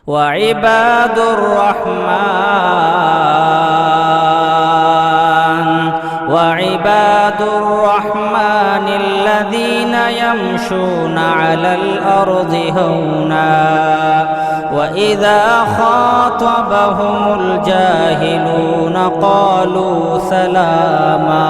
وعباد الرحمن الذين يمشون على الأرض هونا وإذا خاطبهم الجاهلون قالوا سلاما۔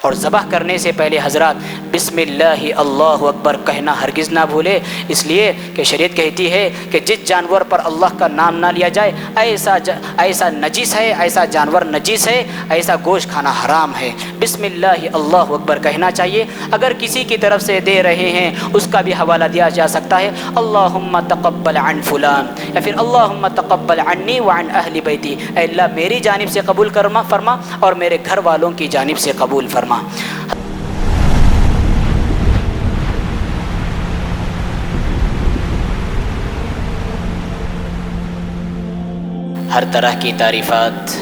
اور ذبح کرنے سے پہلے حضرات بسم اللہ اللہ اکبر کہنا ہرگز نہ بھولے، اس لیے کہ شریعت کہتی ہے کہ جس جانور پر اللہ کا نام نہ لیا جائے ایسا نجس ہے، ایسا جانور نجس ہے، ایسا گوشت کھانا حرام ہے۔ بسم اللہ اللہ اکبر کہنا چاہیے۔ اگر کسی کی طرف سے دے رہے ہیں اس کا بھی حوالہ دیا جا سکتا ہے، اللہم تقبل عن فلان، یا پھر اللہم تقبل عنی وعن اہل بیتی، اے اللہ میری جانب سے قبول فرما اور میرے گھر والوں کی جانب سے قبول فرما۔ ہر طرح کی تعریفات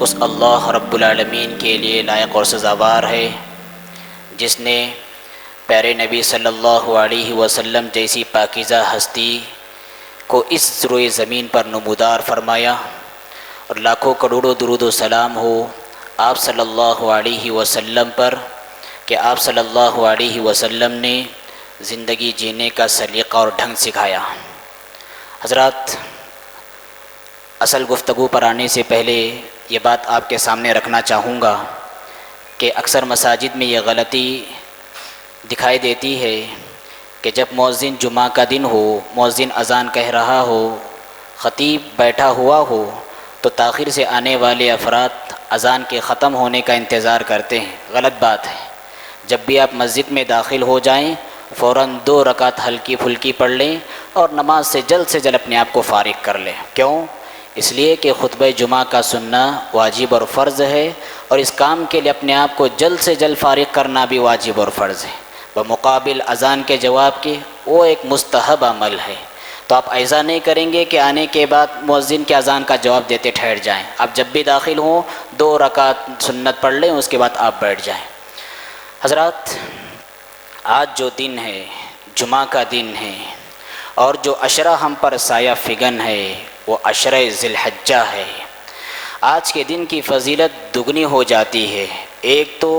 اس اللہ رب العالمین کے لیے لائق اور سزاوار ہے جس نے پیارے نبی صلی اللہ علیہ وسلم جیسی پاکیزہ ہستی کو اس روئے زمین پر نمودار فرمایا، اور لاکھوں کروڑوں درود و سلام ہو آپ صلی اللہ علیہ وسلم پر کہ آپ صلی اللہ علیہ وسلم نے زندگی جینے کا سلیقہ اور ڈھنگ سکھایا۔ حضرات، اصل گفتگو پر آنے سے پہلے یہ بات آپ کے سامنے رکھنا چاہوں گا کہ اکثر مساجد میں یہ غلطی دکھائی دیتی ہے کہ جب مؤذن جمعہ کا دن ہو، مؤذن اذان کہہ رہا ہو، خطیب بیٹھا ہوا ہو، تو تاخیر سے آنے والے افراد اذان کے ختم ہونے کا انتظار کرتے ہیں۔ غلط بات ہے۔ جب بھی آپ مسجد میں داخل ہو جائیں فوراً 2 رکعت ہلکی پھلکی پڑھ لیں اور نماز سے جلد اپنے آپ کو فارغ کر لیں۔ کیوں؟ اس لیے کہ خطبہ جمعہ کا سننا واجب اور فرض ہے، اور اس کام کے لیے اپنے آپ کو جلد سے جلد فارغ کرنا بھی واجب اور فرض ہے، بمقابل اذان کے جواب کے وہ ایک مستحب عمل ہے۔ تو آپ ایسا نہیں کریں گے کہ آنے کے بعد مؤذن کے اذان کا جواب دیتے ٹھہر جائیں۔ آپ جب بھی داخل ہوں 2 رکعت سنت پڑھ لیں، اس کے بعد آپ بیٹھ جائیں۔ حضرات، آج جو دن ہے جمعہ کا دن ہے، اور جو عشرہ ہم پر سایہ فگن ہے وہ عشرہ ذی الحجہ ہے۔ آج کے دن کی فضیلت دگنی ہو جاتی ہے۔ ایک تو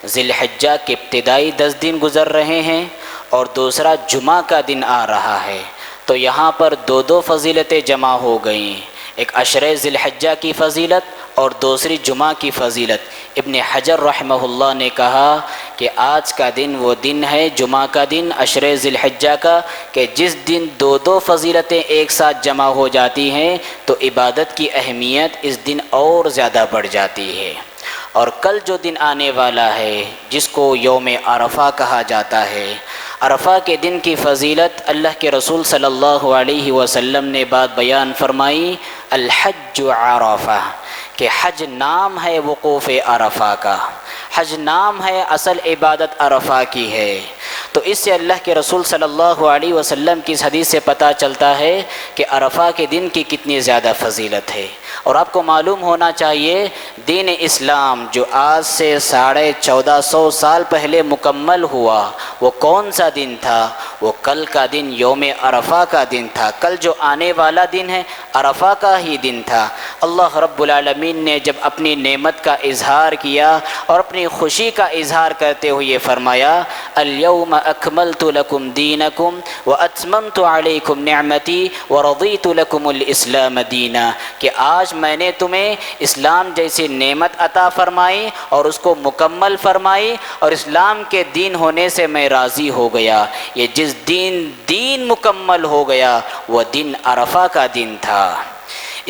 ذی الحجہ کے ابتدائی 10 دن گزر رہے ہیں، اور دوسرا جمعہ کا دن آ رہا ہے، تو یہاں پر 2 فضیلتیں جمع ہو گئیں، ایک عشرہ ذی الحجہ کی فضیلت اور دوسری جمعہ کی فضیلت۔ ابن حجر رحمہ اللہ نے کہا کہ آج کا دن وہ دن ہے، جمعہ کا دن عشرہ ذی الحجہ کا، کہ جس دن 2 فضیلتیں ایک ساتھ جمع ہو جاتی ہیں تو عبادت کی اہمیت اس دن اور زیادہ بڑھ جاتی ہے۔ اور کل جو دن آنے والا ہے جس کو یوم عرفہ کہا جاتا ہے، عرفہ کے دن کی فضیلت اللہ کے رسول صلی اللہ علیہ وسلم نے بات بیان فرمائی، الحج عرفہ، کہ حج نام ہے وقوف عرفہ کا، حج نام ہے، اصل عبادت عرفہ کی ہے۔ تو اس سے اللہ کے رسول صلی اللہ علیہ وسلم کی اس حدیث سے پتہ چلتا ہے کہ عرفہ کے دن کی کتنی زیادہ فضیلت ہے۔ اور آپ کو معلوم ہونا چاہیے دین اسلام جو آج سے 1450 سال پہلے مکمل ہوا، وہ کون سا دن تھا؟ وہ کل کا دن یوم عرفہ کا دن تھا۔ کل جو آنے والا دن ہے عرفہ کا ہی دن تھا۔ اللہ رب العالمین نے جب اپنی نعمت کا اظہار کیا اور اپنی خوشی کا اظہار کرتے ہوئے فرمایا، الیوم اکملت لکم دینکم واتممت علیکم نعمتی ورضیت لکم الاسلام دینا، کہ آج میں نے تمہیں اسلام جیسی نعمت عطا فرمائی اور اس کو مکمل فرمائی، اور اسلام کے دین ہونے سے میں راضی ہو گیا۔ یہ جس دین مکمل ہو گیا وہ دن عرفہ کا دن تھا۔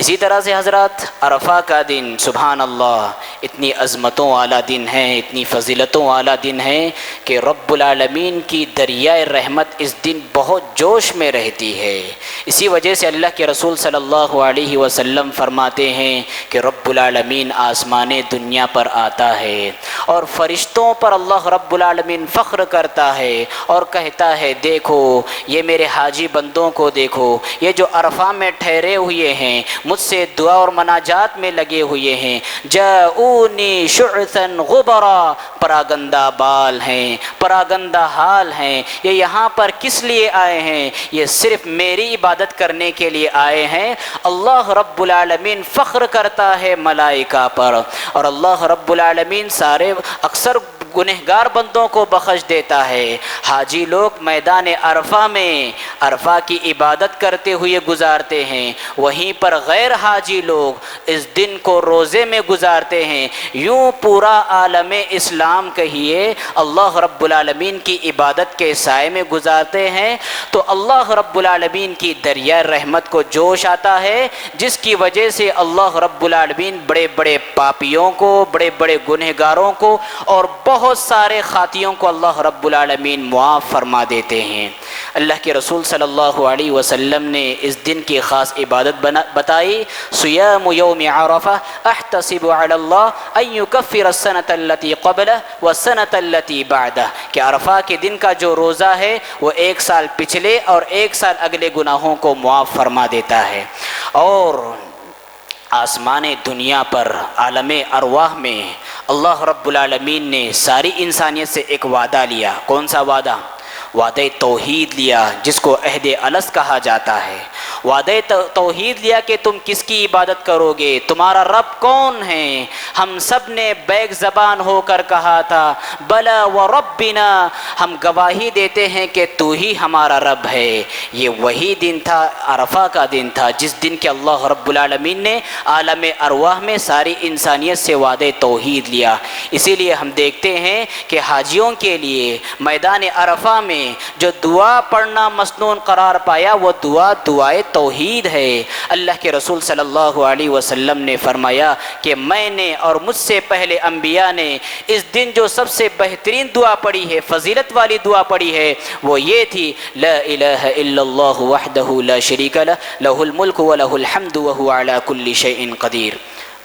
اسی طرح سے حضرات عرفہ کا دن سبحان اللہ اتنی عظمتوں والا دن ہے، اتنی فضیلتوں والا دن ہے کہ رب العالمین کی دریائے رحمت اس دن بہت جوش میں رہتی ہے۔ اسی وجہ سے اللہ کے رسول صلی اللہ علیہ وسلم فرماتے ہیں کہ رب العالمین آسمان دنیا پر آتا ہے اور فرشتوں پر اللہ رب العالمین فخر کرتا ہے اور کہتا ہے، دیکھو یہ میرے حاجی بندوں کو دیکھو، یہ جو عرفہ میں ٹھہرے ہوئے ہیں، مجھ سے دعا اور مناجات میں لگے ہوئے ہیں، جاؤ یأتونی شعثا غبرا، پراگندہ بال ہیں، پراگندہ حال ہیں، یہ یہاں پر کس لیے آئے ہیں؟ یہ صرف میری عبادت کرنے کے لیے آئے ہیں۔ اللہ رب العالمین فخر کرتا ہے ملائکہ پر، اور اللہ رب العالمین سارے اکثر گنہگار بندوں کو بخش دیتا ہے۔ حاجی لوگ میدان عرفہ میں عرفہ کی عبادت کرتے ہوئے گزارتے ہیں، وہیں پر غیر حاجی لوگ اس دن کو روزے میں گزارتے ہیں۔ یوں پورا عالم اسلام کہیے اللہ رب العالمین کی عبادت کے سائے میں گزارتے ہیں، تو اللہ رب العالمین کی دریا رحمت کو جوش آتا ہے، جس کی وجہ سے اللہ رب العالمین بڑے بڑے پاپیوں کو، بڑے بڑے گنہگاروں کو اور بہت سارے خاطیوں کو اللہ رب العالمین معاف فرما دیتے ہیں۔ اللہ کے رسول صلی اللہ علیہ وسلم نے اس دن کی خاص عبادت بتائی، صیام یوم عرفہ احتسب علی اللہ ان یکفر السنۃ التی قبلہ والسنۃ التی بعدہ، کہ عرفہ کے دن کا جو روزہ ہے وہ ایک سال پچھلے اور ایک سال اگلے گناہوں کو معاف فرما دیتا ہے۔ اور آسمان دنیا پر عالم ارواح میں اللہ رب العالمین نے ساری انسانیت سے ایک وعدہ لیا۔ کون سا وعدہ؟ وعدہ توحید لیا، جس کو عہد الست کہا جاتا ہے۔ وعدہ توحید لیا کہ تم کس کی عبادت کرو گے، تمہارا رب کون ہے؟ ہم سب نے بیک زبان ہو کر کہا تھا بلا وربنا، ہم گواہی دیتے ہیں کہ تو ہی ہمارا رب ہے۔ یہ وہی دن تھا، عرفہ کا دن تھا، جس دن کہ اللہ رب العالمین نے عالم ارواح میں ساری انسانیت سے وعدہ توحید لیا۔ اسی لیے ہم دیکھتے ہیں کہ حاجیوں کے لیے میدان عرفہ میں جو دعا پڑھنا مسنون قرار پایا، وہ دعائے توحید ہے۔ اللہ کے رسول صلی اللہ علیہ وسلم نے فرمایا کہ میں نے اور مجھ سے پہلے انبیاء نے اس دن جو سب سے بہترین دعا پڑھی ہے، فضیلت والی دعا پڑھی ہے، وہ یہ تھی لا الہ الا اللہ وحدہ لا شریک لہ لہ الملک ولہ الحمد وہو علی کل شیء قدیر۔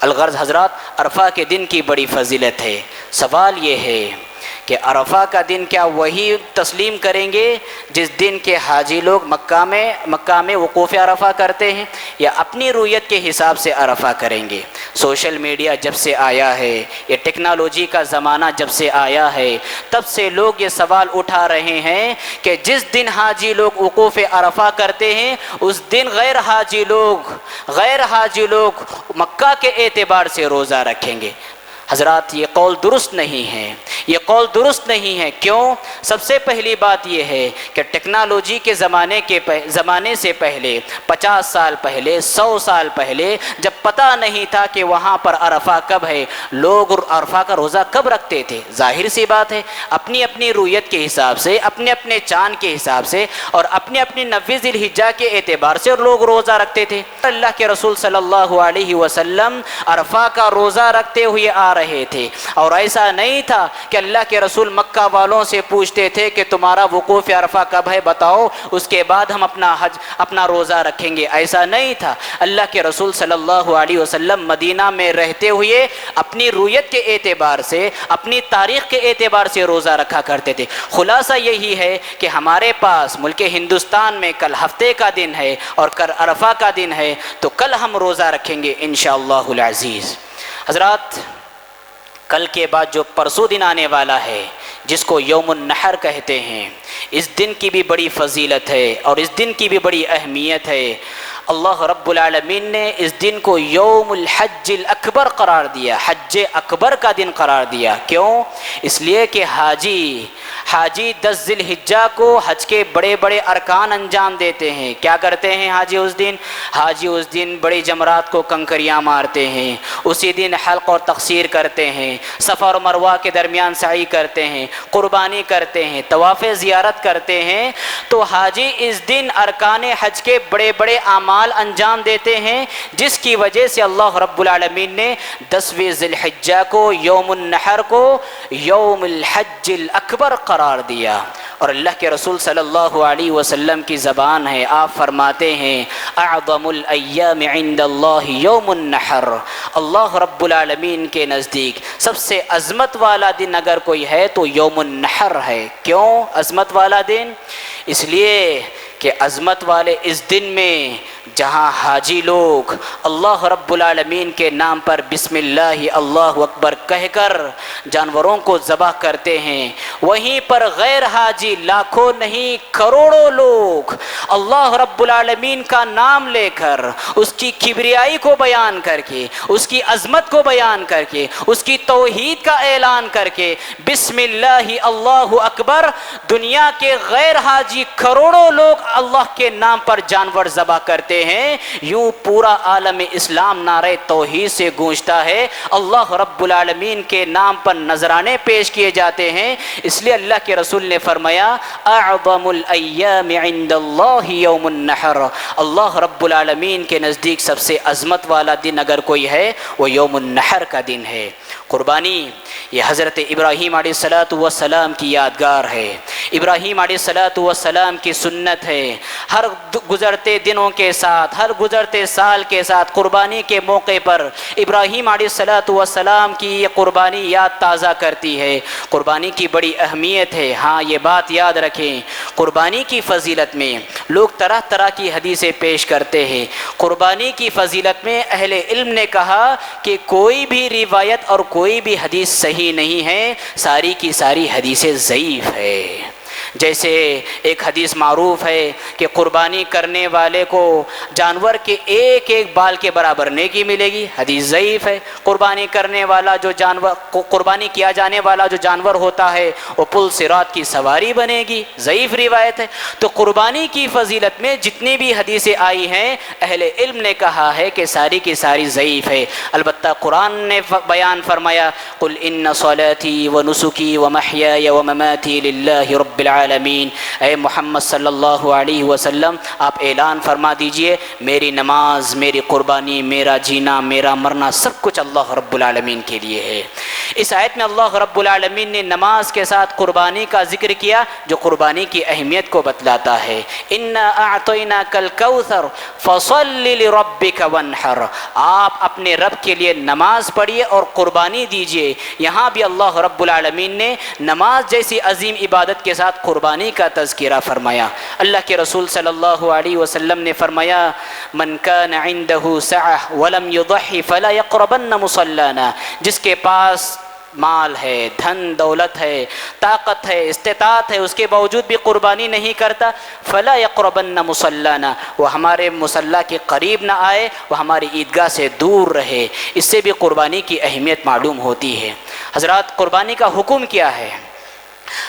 الغرض حضرات، عرفہ کے دن کی بڑی فضیلت ہے۔ سوال یہ ہے کہ عرفہ کا دن کیا وہی تسلیم کریں گے جس دن کے حاجی لوگ مکہ میں وقوف عرفہ کرتے ہیں، یا اپنی رویت کے حساب سے عرفہ کریں گے؟ سوشل میڈیا جب سے آیا ہے، یہ ٹیکنالوجی کا زمانہ جب سے آیا ہے، تب سے لوگ یہ سوال اٹھا رہے ہیں کہ جس دن حاجی لوگ وقوف عرفہ کرتے ہیں، اس دن غیر حاجی لوگ مکہ کے اعتبار سے روزہ رکھیں گے۔ حضرات، یہ قول درست نہیں ہے، یہ قول درست نہیں ہے۔ کیوں؟ سب سے پہلی بات یہ ہے کہ ٹیکنالوجی کے زمانے سے پہلے، 50 سال پہلے، 100 سال پہلے، جب پتہ نہیں تھا کہ وہاں پر عرفہ کب ہے، لوگ عرفہ کا روزہ کب رکھتے تھے؟ ظاہر سی بات ہے، اپنی اپنی رویت کے حساب سے، اپنے اپنے چاند کے حساب سے، اور اپنے اپنی 90 ذی الحجہ کے اعتبار سے لوگ روزہ رکھتے تھے۔ اللہ کے رسول صلی اللہ علیہ وسلم عرفہ کا روزہ رکھتے ہوئے آ رہے تھے، اور ایسا نہیں تھا کہ اللہ کے رسول مکہ والوں سے پوچھتے تھے کہ تمہارا وقوف عرفہ کب ہے بتاؤ، اس کے بعد ہم اپنا روزہ رکھیں گے۔ ایسا نہیں تھا۔ اللہ کے رسول صلی اللہ علیہ وسلم مدینہ میں رہتے ہوئے اپنی رویت کے اعتبار سے، اپنی تاریخ کے اعتبار سے روزہ رکھا کرتے تھے۔ خلاصہ یہی ہے کہ ہمارے پاس ملک ہندوستان میں کل ہفتے کا دن ہے اور کل عرفہ کا دن ہے، تو کل ہم روزہ رکھیں گے انشاءاللہ العزیز۔ حضرات، کل کے بعد جو پرسوں دن آنے والا ہے، جس کو یوم النحر کہتے ہیں، اس دن کی بھی بڑی فضیلت ہے اور اس دن کی بھی بڑی اہمیت ہے۔ اللہ رب العالمین نے اس دن کو یوم الحج الاکبر قرار دیا، حج اکبر کا دن قرار دیا۔ کیوں؟ اس لیے کہ حاجی 10 ذی الحجہ کو حج کے بڑے بڑے ارکان انجام دیتے ہیں۔ کیا کرتے ہیں حاجی اس دن بڑے جمرات کو کنکریاں مارتے ہیں، اسی دن حلق اور تقصیر کرتے ہیں، صفا اور مروہ کے درمیان سعی کرتے ہیں، قربانی کرتے ہیں، طواف زیارت کرتے ہیں۔ تو حاجی اس دن ارکان حج کے بڑے بڑے اعمال انجام دیتے ہیں، جس کی وجہ سے اللہ رب العالمین نے 10ویں ذی الحجہ کو، یوم النحر کو، یوم الحج الاکبر قرار دیا۔ اور اللہ کے رسول صلی اللہ علیہ وسلم کی زبان ہے، آپ فرماتے ہیں اعظم الایام عند اللہ یوم النحر، اللہ رب العالمین کے نزدیک سب سے عظمت والا دن اگر کوئی ہے تو یوم النحر ہے۔ کیوں عظمت والا دن؟ اس لیے کہ عظمت والے اس دن میں جہاں حاجی لوگ اللہ رب العالمین کے نام پر بسم اللہ اللہ اکبر کہہ کر جانوروں کو ذبح کرتے ہیں، وہیں پر غیر حاجی لاکھوں نہیں کروڑوں لوگ اللہ رب العالمین کا نام لے کر اس کی کبریائی کو بیان کر کے، اس کی عظمت کو بیان کر کے، اس کی توحید کا اعلان کر کے بسم اللہ اللہ اکبر، دنیا کے غیر حاجی کروڑوں لوگ اللہ کے نام پر جانور ذبح کرتے ہیں، یوں پورا عالم اسلام نعرہ توحید سے گونجتا ہے، اللہ رب العالمین کے نام پر نذرانے پیش کیے جاتے ہیں۔ اس لیے اللہ کے رسول نے فرمایا اعظم الایام عند اللہ یوم النحر، اللہ رب العالمین کے نزدیک سب سے عظمت والا دن اگر کوئی ہے وہ یوم النحر کا دن ہے۔ قربانی یہ حضرت ابراہیم علیہ السلام کی یادگار ہے، ابراہیم علیہ السلام کی سنت ہے، ہر گزرتے دنوں کے ساتھ، ہر گزرتے سال کے ساتھ قربانی کے موقع پر ابراہیم علیہ السلام کی یہ قربانی یاد تازہ کرتی ہے۔ قربانی کی بڑی اہمیت ہے۔ ہاں یہ بات یاد رکھیں، قربانی کی فضیلت میں لوگ طرح طرح کی حدیثیں پیش کرتے ہیں۔ قربانی کی فضیلت میں اہل علم نے کہا کہ کوئی بھی روایت اور کوئی بھی حدیث صحیح نہیں ہے، ساری کی ساری حدیثیں ضعیف ہے۔ جیسے ایک حدیث معروف ہے کہ قربانی کرنے والے کو جانور کے ایک ایک بال کے برابر نیکی ملے گی، حدیث ضعیف ہے۔ قربانی کرنے والا جو جانور، قربانی کیا جانے والا جو جانور ہوتا ہے وہ پل صراط کی سواری بنے گی، ضعیف روایت ہے۔ تو قربانی کی فضیلت میں جتنی بھی حدیثیں آئی ہیں اہل علم نے کہا ہے کہ ساری کی ساری ضعیف ہے۔ البتہ قرآن نے بیان فرمایا قل ان صلاتی ونسکی ومحیای ومماتی للہ رب العالمین، اے محمد صلی اللہ علیہ وسلم آپ اعلان فرما دیجئے میری نماز، میری قربانی، میرا جینا، میرا مرنا سب کچھ اللہ رب العالمین کے لیے ہے۔ اس آیت میں اللہ رب العالمین نے نماز کے ساتھ قربانی کا ذکر کیا جو قربانی کی اہمیت کو بتلاتا ہے۔ انا اعطیناک الکوثر فصل لربک وانحر، آپ اپنے رب کے لیے نماز پڑھیے اور قربانی دیجئے۔ یہاں بھی اللہ رب العالمین نے نماز جیسی عظیم عبادت کے ساتھ قربانی کا تذکرہ فرمایا۔ اللہ کے رسول صلی اللہ علیہ وسلم نے فرمایا من کان عنده سعہ ولم یضحی فلا یقربن مصلانا، جس کے پاس مال ہے، دھن دولت ہے، طاقت ہے، استطاعت ہے، اس کے باوجود بھی قربانی نہیں کرتا، فلا یقربن مصلانا، وہ ہمارے مصلی کے قریب نہ آئے، وہ ہماری عیدگاہ سے دور رہے۔ اس سے بھی قربانی کی اہمیت معلوم ہوتی ہے۔ حضرات قربانی کا حکم کیا ہے؟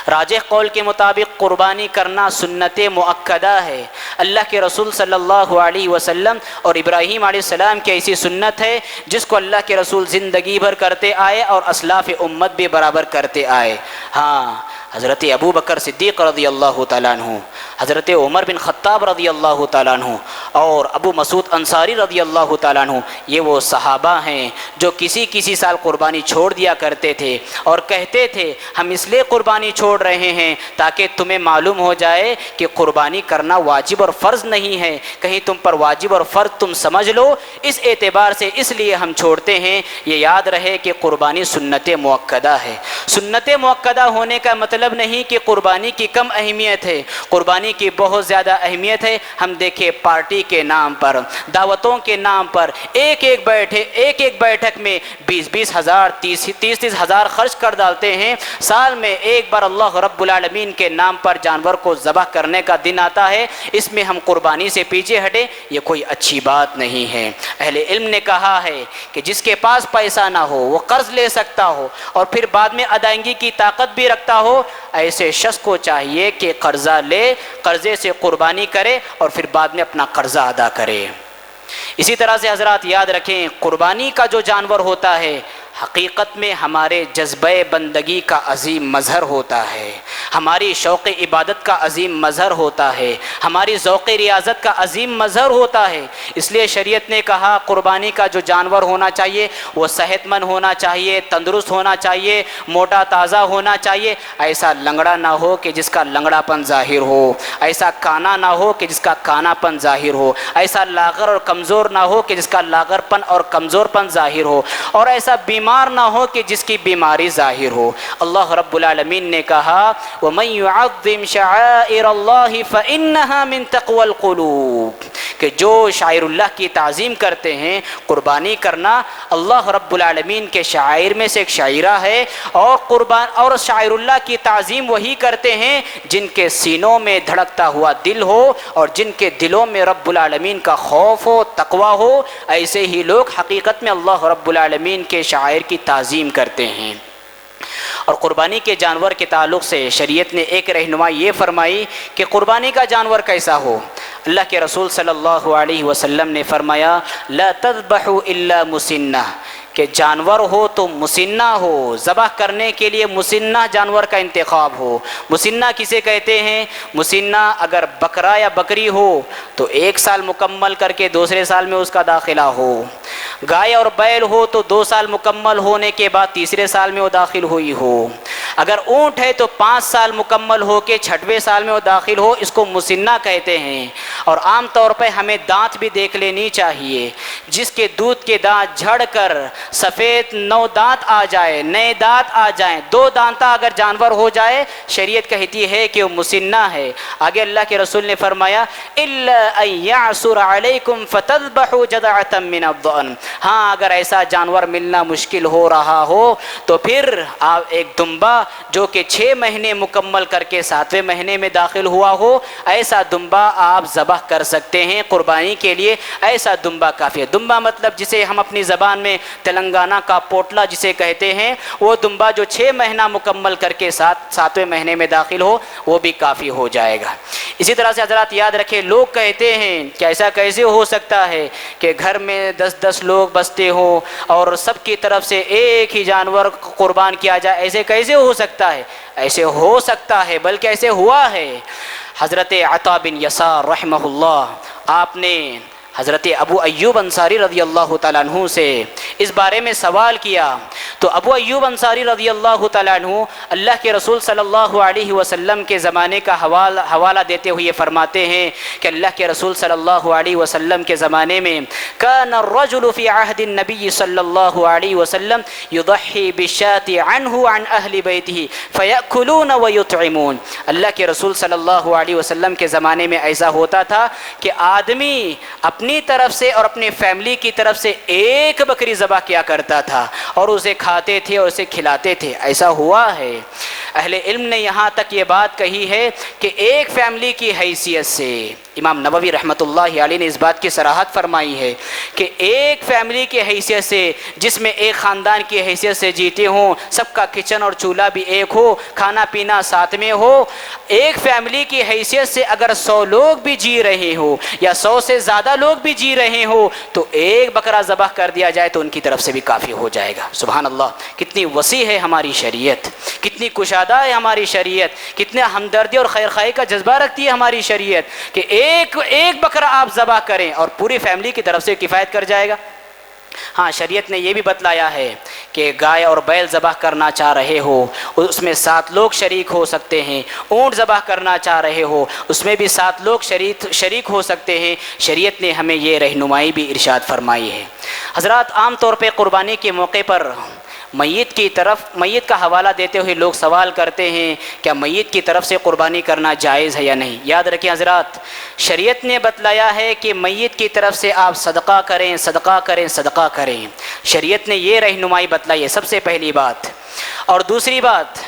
راجح قول کے مطابق قربانی کرنا سنت مؤکدہ ہے۔ اللہ کے رسول صلی اللہ علیہ وسلم اور ابراہیم علیہ السلام کی ایسی سنت ہے جس کو اللہ کے رسول زندگی بھر کرتے آئے اور اسلاف امت بھی برابر کرتے آئے۔ ہاں حضرت ابو بکر صدیق رضی اللہ تعالیٰ عنہ، حضرت عمر بن خطاب رضی اللہ تعالیٰ عنہ اور ابو مسعود انصاری رضی اللہ تعالیٰ عنہ، یہ وہ صحابہ ہیں جو کسی سال قربانی چھوڑ دیا کرتے تھے اور کہتے تھے ہم اس لیے قربانی چھوڑ رہے ہیں تاکہ تمہیں معلوم ہو جائے کہ قربانی کرنا واجب اور فرض نہیں ہے، کہیں تم پر واجب اور فرض تم سمجھ لو، اس اعتبار سے اس لیے ہم چھوڑتے ہیں۔ یہ یاد رہے کہ قربانی سنت مؤکدہ ہے۔ سنت مؤکدہ ہونے کا مطلب نہیں کہ قربانی کی کم اہمیت ہے، قربانی کی بہت زیادہ اہمیت ہے۔ ہم دیکھیں پارٹی کے نام پر، دعوتوں کے نام پر ایک ایک بیٹھک میں 20 ہزار 30 ہزار خرچ کر ڈالتے ہیں۔ سال میں ایک بار اللہ رب العالمین کے نام پر جانور کو ذبح کرنے کا دن آتا ہے، اس میں ہم قربانی سے پیچھے ہٹیں، یہ کوئی اچھی بات نہیں ہے۔ اہل علم نے کہا ہے کہ جس کے پاس پیسہ نہ ہو وہ قرض لے سکتا ہو اور پھر بعد میں ادائیگی کی طاقت بھی رکھتا ہو، ایسے شخص کو چاہیے کہ قرضہ لے، قرضے سے قربانی کرے اور پھر بعد میں اپنا قرضہ ادا کرے۔ اسی طرح سے حضرات یاد رکھیں قربانی کا جو جانور ہوتا ہے حقیقت میں ہمارے جذبہ بندگی کا عظیم مظہر ہوتا ہے، ہماری شوق عبادت کا عظیم مظہر ہوتا ہے، ہماری ذوق ریاضت کا عظیم مظہر ہوتا ہے۔ اس لیے شریعت نے کہا قربانی کا جو جانور ہونا چاہیے وہ صحت مند ہونا چاہیے، تندرست ہونا چاہیے، موٹا تازہ ہونا چاہیے، ایسا لنگڑا نہ ہو کہ جس کا لنگڑا پن ظاہر ہو، ایسا کانا نہ ہو کہ جس کا کانا پن ظاہر ہو، ایسا لاغر اور کمزور نہ ہو کہ جس کا لاغر پن اور کمزور پن ظاہر ہو، اور ایسا بیمار نہ ہو کہ جس کی بیماری ظاہر ہو۔ اللہ رب العالمین نے کہا وَمَن يُعَظِّمْ شَعَائِرَ اللَّهِ فَإِنَّهَا مِن تَقْوَى الْقُلُوبِ، کہ کہ جو شاعر اللہ کی تعظیم کرتے ہیں، قربانی کرنا اللہ رب العالمین کے شعائر میں سے ایک شعیرہ ہے، اور شاعر اللہ کی تعظیم وہی کرتے ہیں جن کے سینوں میں دھڑکتا ہوا دل ہو اور جن کے دلوں میں رب العالمین کا خوف ہو، تقوی ہو، ایسے ہی لوگ حقیقت میں اللہ رب العالمین کے شاعر کی تعظیم کرتے ہیں۔ اور قربانی کے جانور کے تعلق سے شریعت نے ایک رہنمائی یہ فرمائی کہ قربانی کا جانور کیسا ہو۔ اللہ کے رسول صلی اللہ علیہ وسلم نے فرمایا لا تذبحوا الا مسنہ، کہ جانور ہو تو مسنہ ہو، ذبح کرنے کے لیے مسنہ جانور کا انتخاب ہو۔ مسنہ کسے کہتے ہیں؟ مسنہ اگر بکرا یا بکری ہو تو 1 سال مکمل کر کے دوسرے سال میں اس کا داخلہ ہو، گائے اور بیل ہو تو 2 سال مکمل ہونے کے بعد تیسرے سال میں وہ داخل ہوئی ہو، اگر اونٹ ہے تو 5 سال مکمل ہو کے 6ویں سال میں وہ داخل ہو، اس کو مسنہ کہتے ہیں۔ اور عام طور پہ ہمیں دانت بھی دیکھ لینی چاہیے، جس کے دودھ کے دانت جھڑ کر سفید 9 دانت آ جائے، نئے دانت آ جائیں، 2 دانتا اگر جانور ہو جائے، شریعت کہتی ہے کہ وہ مسنہ ہے۔ آگے اللہ کے رسول نے فرمایا الا ان يعثر عليكم فتذبحوا جذعة من الضأن، ہاں اگر ایسا جانور ملنا مشکل ہو رہا ہو تو پھر آپ ایک دمبا جو کہ 6 مہینے مکمل کر کے 7ویں مہینے میں داخل ہوا ہو، ایسا دمبا آپ ذبح کر سکتے ہیں۔ قربانی کے لیے ایسا دمبا کافی ہے۔ دمبا مطلب جسے ہم اپنی زبان میں تلنگانہ کا پوٹلا جسے کہتے ہیں، وہ دمبا جو 6 مہینہ مکمل کر کے 7ویں مہینے میں داخل ہو، وہ بھی کافی ہو جائے گا۔ اسی طرح سے حضرات یاد رکھیں، لوگ کہتے ہیں کہ ایسا کیسے ہو سکتا ہے کہ گھر میں 10 لوگ بستے ہوں اور سب کی طرف سے ایک ہی جانور قربان کیا جائے، ایسے کیسے ہو سکتا ہے؟ ایسے ہو سکتا ہے، بلکہ ایسے ہوا ہے۔ حضرت عطا بن یسار رحمہ اللہ، آپ نے حضرت ابو ایوب انصاری رضی اللہ تعالیٰ عنہ سے اس بارے میں سوال کیا، تو ابو ایوب انصاری رضی اللہ تعالیٰ عنہ اللہ کے رسول صلی اللہ علیہ وسلم کے زمانے کا حوالہ دیتے ہوئے فرماتے ہیں کہ اللہ کے رسول صلی اللہ علیہ وسلم کے زمانے میں کان الرجل فی عہد النبی صلی اللہ علیہ وسلم یضحی بالشاة عنہ عن اہل بیتہ فیأکلون ویطعمون، اللہ کے رسول صلی اللہ علیہ وسلم کے زمانے میں ایسا ہوتا تھا کہ آدمی اپنی طرف سے اور اپنی فیملی کی طرف سے ایک بکری ذبح کیا کرتا تھا اور اسے کھاتے تھے اور اسے کھلاتے تھے۔ ایسا ہوا ہے۔ اہل علم نے یہاں تک یہ بات کہی ہے کہ ایک فیملی کی حیثیت سے، امام نووی رحمۃ اللہ علیہ نے اس بات کی صراحت فرمائی ہے کہ ایک فیملی کی حیثیت سے، جس میں ایک خاندان کی حیثیت سے جیتے ہوں، سب کا کچن اور چولہا بھی ایک ہو، کھانا پینا ساتھ میں ہو، ایک فیملی کی حیثیت سے اگر 100 لوگ بھی جی رہے ہو یا 100 سے زیادہ لوگ بھی جی رہے ہو تو ایک بکرا ذبح کر دیا جائے تو ان کی طرف سے بھی کافی ہو جائے گا۔ سبحان اللہ، کتنی وسیع ہے ہماری شریعت، کتنی کشادہ ہے ہماری شریعت، کتنا ہمدردی اور خیر خواہی کا جذبہ رکھتی ہے ہماری شریعت کہ ایک بکرا آپ ذبح کریں اور پوری فیملی کی طرف سے کفایت کر جائے گا۔ ہاں، شریعت نے یہ بھی بتلایا ہے کہ گائے اور بیل ذبح کرنا چاہ رہے ہو اس میں 7 لوگ شریک ہو سکتے ہیں، اونٹ ذبح کرنا چاہ رہے ہو اس میں بھی 7 لوگ شریک ہو سکتے ہیں۔ شریعت نے ہمیں یہ رہنمائی بھی ارشاد فرمائی ہے۔ حضرات، عام طور پہ قربانی کے موقع پر میت کا حوالہ دیتے ہوئے لوگ سوال کرتے ہیں کیا میت کی طرف سے قربانی کرنا جائز ہے یا نہیں۔ یاد رکھیں حضرات، شریعت نے بتلایا ہے کہ میت کی طرف سے آپ صدقہ کریں، صدقہ کریں، صدقہ کریں۔ شریعت نے یہ رہنمائی بتلائی ہے، سب سے پہلی بات۔ اور دوسری بات،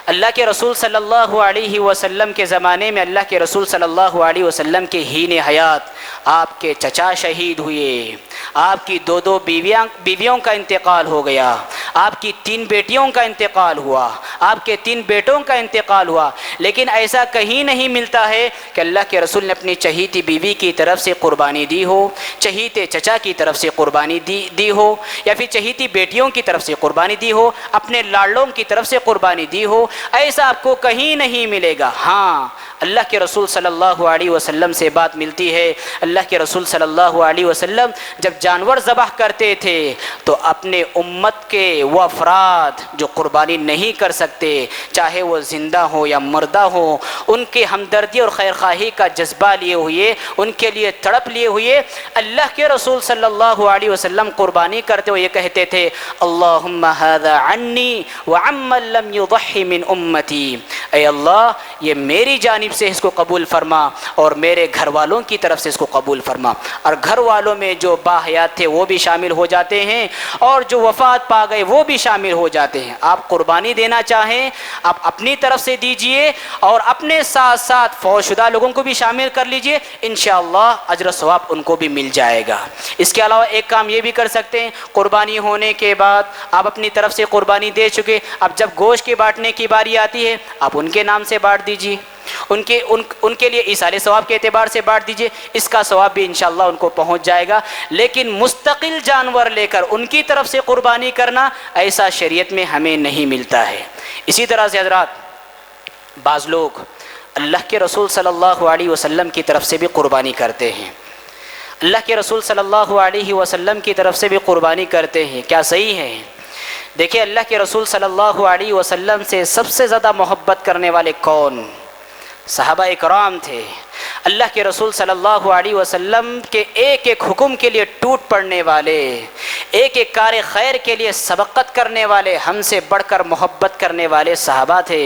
اللہ کے رسول صلی اللہ علیہ وسلم کے زمانے میں اللہ کے رسول صلی اللہ علیہ وسلم کے حین حیات آپ کے چچا شہید ہوئے، آپ کی 2 بیویوں کا انتقال ہو گیا، آپ کی 3 بیٹیوں کا انتقال ہوا، آپ کے 3 بیٹوں کا انتقال ہوا، لیکن ایسا کہیں نہیں ملتا ہے کہ اللہ کے رسول نے اپنی چہیتی بیوی کی طرف سے قربانی دی ہو، چہیتے چچا کی طرف سے قربانی دی ہو، یا پھر چہیتی بیٹیوں کی طرف سے قربانی دی ہو، اپنے لاڑوں کی طرف سے قربانی دی ہو، ایسا آپ کو کہیں نہیں ملے گا۔ ہاں، اللہ کے رسول صلی اللہ علیہ وسلم سے بات ملتی ہے۔ اللہ کے رسول صلی اللہ علیہ وسلم جب جانور ذبح کرتے تھے تو اپنے امت کے وہ افراد جو قربانی نہیں کر سکتے، چاہے وہ زندہ ہو یا مردہ ہو، ان کے ہمدردی اور خیر خواہی کا جذبہ لیے ہوئے، ان کے لیے تڑپ لیے ہوئے، اللہ کے رسول صلی اللہ علیہ وسلم قربانی کرتے ہوئے یہ کہتے تھے اللہم ھذا عنی وعمن لم یضحی من امتی، اے اللہ یہ میری جانب جانب سے اس کو قبول فرما اور میرے گھر والوں کی طرف سے اس کو قبول فرما۔ اور گھر والوں میں جو باحیات تھے وہ بھی شامل ہو جاتے ہیں اور جو وفات پا گئے وہ بھی شامل ہو جاتے ہیں۔ آپ قربانی دینا چاہیں آپ اپنی طرف سے دیجئے اور اپنے ساتھ ساتھ فوت شدہ لوگوں کو بھی شامل کر لیجئے، انشاءاللہ اجر و ثواب ان کو بھی مل جائے گا۔ اس کے علاوہ ایک کام یہ بھی کر سکتے ہیں، قربانی ہونے کے بعد آپ اپنی طرف سے قربانی دے چکے، اب جب گوشت کے بانٹنے کی باری آتی ہے آپ ان کے نام سے بانٹ دیجئے، ان کے لیے ایصال ثواب کے اعتبار سے بانٹ دیجئے، اس کا ثواب بھی انشاءاللہ ان کو پہنچ جائے گا۔ لیکن مستقل جانور لے کر ان کی طرف سے قربانی کرنا ایسا شریعت میں ہمیں نہیں ملتا ہے۔ اسی طرح سے حضرات بعض لوگ اللہ کے رسول صلی اللہ علیہ وسلم کی طرف سے بھی قربانی کرتے ہیں، اللہ کے رسول صلی اللہ علیہ وسلم کی طرف سے بھی قربانی کرتے ہیں، کیا صحیح ہے؟ دیکھیں اللہ کے رسول صلی اللہ علیہ وسلم سے سب سے زیادہ محبت کرنے والے کون؟ صحابہ اکرام تھے۔ اللہ کے رسول صلی اللہ علیہ وسلم کے ایک ایک حکم کے لیے ٹوٹ پڑنے والے، ایک ایک کار خیر کے لیے سبقت کرنے والے، ہم سے بڑھ کر محبت کرنے والے صحابہ تھے۔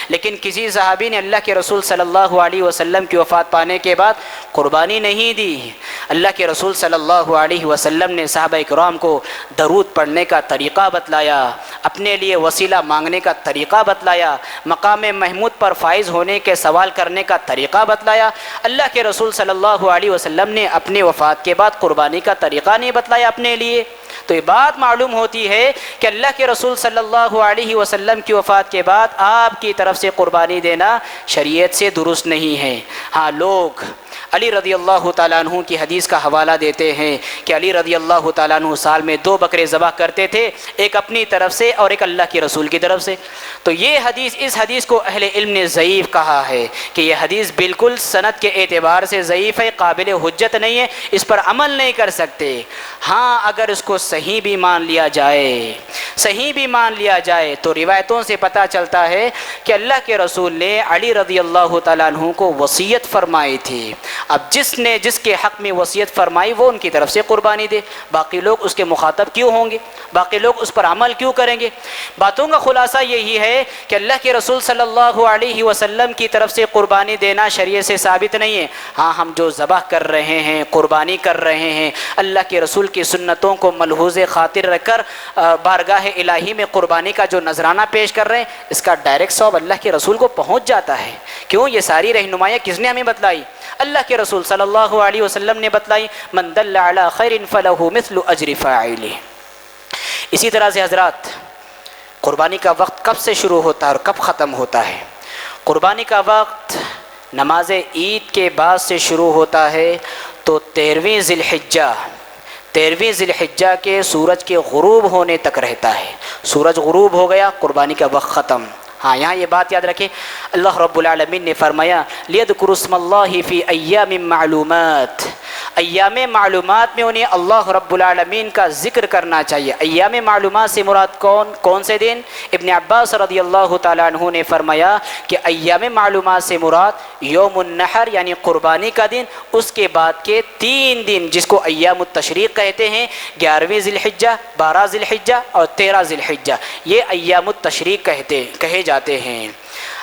لیکن کسی صحابی نے اللہ کے رسول صلی اللہ علیہ وسلم کی وفات پانے کے بعد قربانی نہیں دی۔ اللہ کے رسول صلی اللہ علیہ وسلم نے صحابہ اکرام کو درود پڑھنے کا طریقہ بتلایا، اپنے لیے وسیلہ مانگنے کا طریقہ بتلایا، مقام محمود پر فائز ہونے کے سوال کرنے کا طریقہ بتلایا۔ اللہ کے رسول صلی اللہ علیہ وسلم نے اپنی وفات کے بعد قربانی کا طریقہ نہیں بتلایا اپنے لیے۔ تو یہ بات معلوم ہوتی ہے کہ اللہ کے رسول صلی اللہ علیہ وسلم کی وفات کے بعد آپ کی طرف سے قربانی دینا شریعت سے درست نہیں ہے۔ ہاں لوگ علی رضی اللہ تعالیٰ عنہ کی حدیث کا حوالہ دیتے ہیں کہ علی رضی اللہ تعالیٰ عنہ سال میں 2 بکرے ذبح کرتے تھے، ایک اپنی طرف سے اور ایک اللہ کے رسول کی طرف سے۔ تو یہ حدیث، اس حدیث کو اہل علم نے ضعیف کہا ہے کہ یہ حدیث بالکل سند کے اعتبار سے ضعیف ہے، قابل حجت نہیں ہے، اس پر عمل نہیں کر سکتے۔ ہاں اگر اس کو صحیح بھی مان لیا جائے تو روایتوں سے پتہ چلتا ہے کہ اللہ کے رسول نے علی رضی اللہ تعالیٰ عنہ کو وصیت فرمائی تھی، اب جس کے حق میں وصیت فرمائی وہ ان کی طرف سے قربانی دے، باقی لوگ اس کے مخاطب کیوں ہوں گے، باقی لوگ اس پر عمل کیوں کریں گے؟ باتوں کا خلاصہ یہی ہے کہ اللہ کے رسول صلی اللہ علیہ وسلم کی طرف سے قربانی دینا شریعت سے ثابت نہیں ہے۔ ہاں ہم جو ذبح کر رہے ہیں، قربانی کر رہے ہیں، اللہ کے رسول کی سنتوں کو ملحوظ خاطر رکھ کر بارگاہ الہی میں قربانی کا جو نذرانہ پیش کر رہے ہیں، اس کا ڈائریکٹ ثواب اللہ کے رسول کو پہنچ جاتا ہے۔ کیوں؟ یہ ساری رہنمائیاں کس نے ہمیں بتلائی؟ اللہ کے رسول صلی اللہ علیہ وسلم نے بتلائی، من دل علی خیر فلہ مثل اجر فاعلہ۔ اسی طرح سے حضرات قربانی کا وقت کب سے شروع ہوتا ہے اور کب ختم ہوتا ہے؟ قربانی کا وقت نماز عید کے بعد سے شروع ہوتا ہے تو 13ویں ذی الحجہ کے سورج کے غروب ہونے تک رہتا ہے۔ سورج غروب ہو گیا، قربانی کا وقت ختم۔ ہاں یہاں یہ بات یاد رکھیں، اللہ رب العالمین نے فرمایا لیذکروا اسم اللہ فی ایام معلومات، ایام معلومات میں انہیں اللہ رب العالمین کا ذکر کرنا چاہیے۔ ایام معلومات سے مراد کون سے دن؟ ابن عباس رضی اللہ تعالیٰ عنہ نے فرمایا کہ ایام معلومات سے مراد یوم النحر یعنی قربانی کا دن، اس کے بعد کے 3 دن جس کو ایام التشریق کہتے ہیں، 11ویں ذی الحجہ، 12 ذی الحجہ اور 13 ذی الحجہ، یہ ایام التشریق کہے جاتے ہیں۔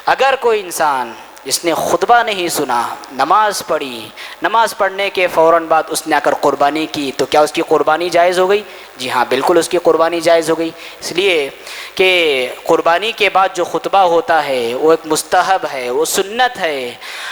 اگر کوئی انسان جس نے خطبہ نہیں سنا، نماز پڑھی، نماز پڑھنے کے فوراً بعد اس نے آ کر قربانی کی تو کیا اس کی قربانی جائز ہو گئی؟ جی ہاں بالکل اس کی قربانی جائز ہو گئی، اس لیے کہ قربانی کے بعد جو خطبہ ہوتا ہے وہ ایک مستحب ہے، وہ سنت ہے۔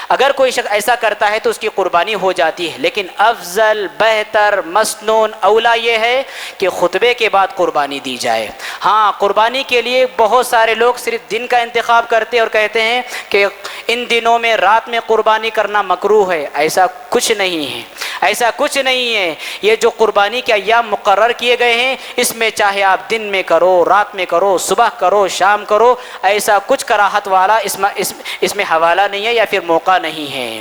اگر کوئی شخص ایسا کرتا ہے تو اس کی قربانی ہو جاتی ہے، لیکن افضل، بہتر، مسنون، اولا یہ ہے کہ خطبے کے بعد قربانی دی جائے۔ ہاں قربانی کے لیے بہت سارے لوگ صرف دن کا انتخاب کرتے اور کہتے ہیں کہ ان دنوں میں رات میں قربانی کرنا مکروہ ہے، ایسا کچھ نہیں ہے، ایسا کچھ نہیں ہے۔ یہ جو قربانی کے ایام مقرر کیے گئے ہیں اس میں چاہے آپ دن میں کرو، رات میں کرو، صبح کرو، شام کرو، ایسا کچھ کراہت والا اس میں حوالہ نہیں ہے یا پھر موقع نہیں ہے۔